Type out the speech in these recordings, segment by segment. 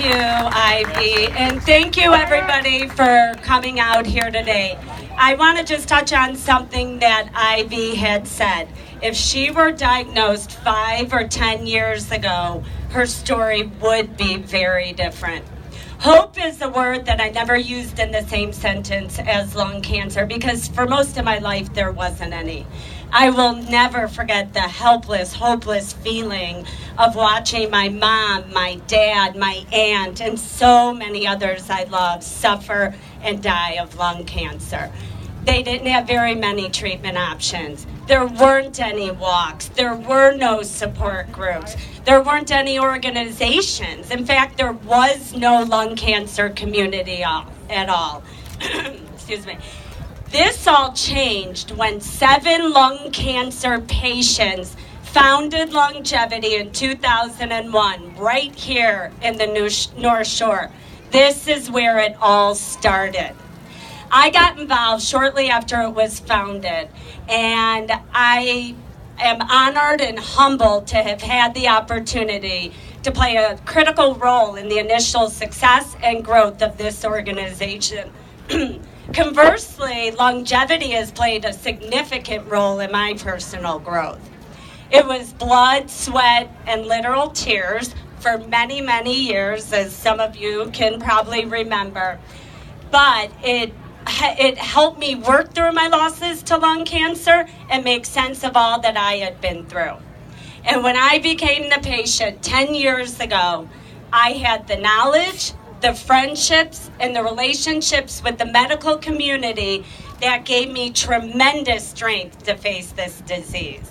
you, Ivy. And thank you, everybody, for coming out here today. I want to just touch on something that Ivy had said. If she were diagnosed 5 or 10 years ago, her story would be very different. Hope is a word that I never used in the same sentence as lung cancer because for most of my life there wasn't any. I will never forget the helpless, hopeless feeling of watching my mom, my dad, my aunt, and so many others I love suffer and die of lung cancer. They didn't have very many treatment options. There weren't any walks. There were no support groups. There weren't any organizations. In fact, there was no lung cancer community at all. Excuse me. This all changed when 7 lung cancer patients founded Longevity in 2001, right here in the North Shore. This is where it all started. I got involved shortly after it was founded, and I am honored and humbled to have had the opportunity to play a critical role in the initial success and growth of this organization. Conversely, Longevity has played a significant role in my personal growth. It was blood, sweat, and literal tears for many, many years, as some of you can probably remember. But it helped me work through my losses to lung cancer and make sense of all that I had been through. And when I became the patient 10 years ago, I had the knowledge, the friendships, and the relationships with the medical community that gave me tremendous strength to face this disease.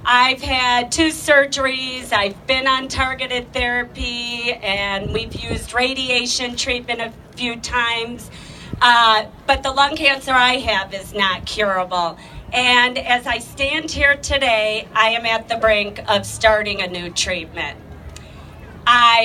I've had 2 surgeries, I've been on targeted therapy, and we've used radiation treatment a few times. But the lung cancer I have is not curable. And as I stand here today, I am at the brink of starting a new treatment.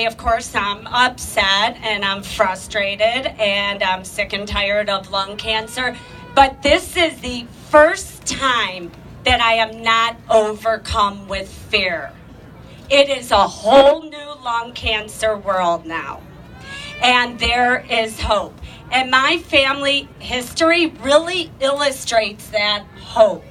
Of course, I'm upset and I'm frustrated and I'm sick and tired of lung cancer. But this is the first time that I am not overcome with fear. It is a whole new lung cancer world now. And there is hope. And my family history really illustrates that hope.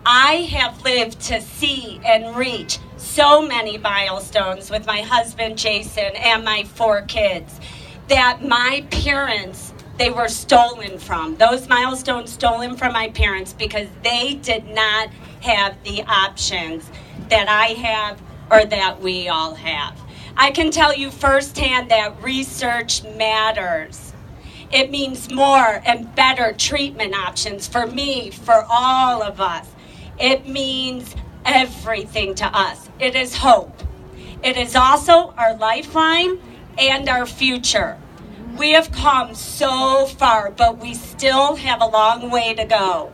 I have lived to see and reach so many milestones with my husband, Jason, and my 4 kids that my parents, they were stolen from. Those milestones stolen from my parents because they did not have the options that I have or that we all have. I can tell you firsthand that research matters. It means more and better treatment options for me, for all of us. It means everything to us. It is hope. It is also our lifeline and our future. We have come so far, but we still have a long way to go.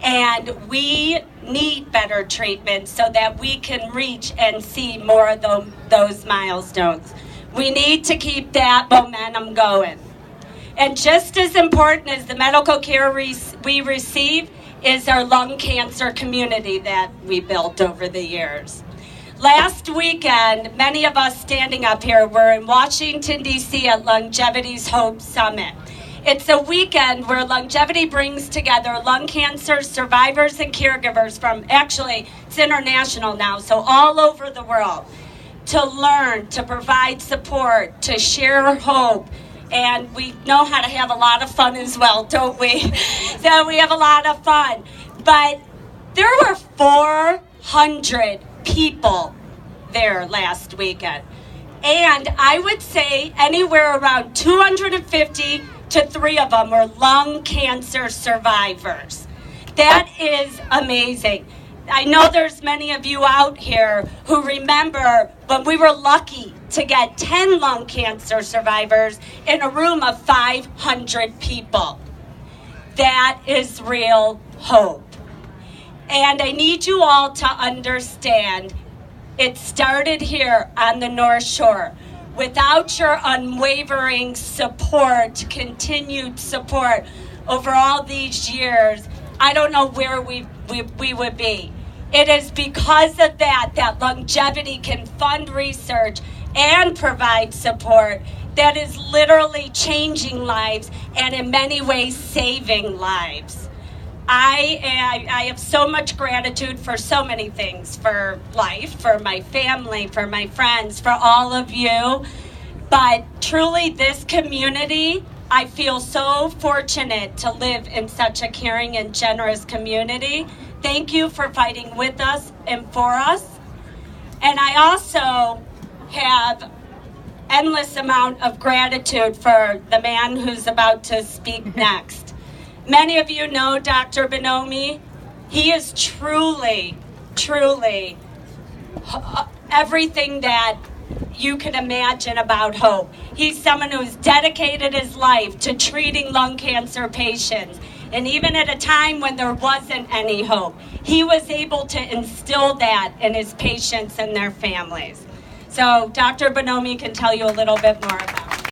And we need better treatment so that we can reach and see more of those milestones. We need to keep that momentum going. And just as important as the medical care we receive is our lung cancer community that we built over the years. Last weekend, many of us standing up here were in Washington, D.C. at Longevity's Hope Summit. It's a weekend where Longevity brings together lung cancer survivors and caregivers from, actually, it's international now, so all over the world, to learn, to provide support, to share hope. And we know how to have a lot of fun as well, don't we? So we have a lot of fun. But there were 400 people there last weekend. And I would say anywhere around 250 to 3 of them were lung cancer survivors. That is amazing. I know there's many of you out here who remember when we were lucky to get 10 lung cancer survivors in a room of 500 people. That is real hope. And I need you all to understand, it started here on the North Shore. Without your unwavering support, continued support over all these years, I don't know where we would be. It is because of that Longevity can fund research and provide support that is literally changing lives and in many ways saving lives. I have so much gratitude for so many things, for life, for my family, for my friends, for all of you. But truly this community, I feel so fortunate to live in such a caring and generous community. Thank you for fighting with us and for us. And I also have endless amount of gratitude for the man who's about to speak next. Many of you know Dr. Bonomi. He is truly, truly everything that you can imagine about hope. He's someone who's dedicated his life to treating lung cancer patients. And even at a time when there wasn't any hope, he was able to instill that in his patients and their families. So Dr. Bonomi can tell you a little bit more about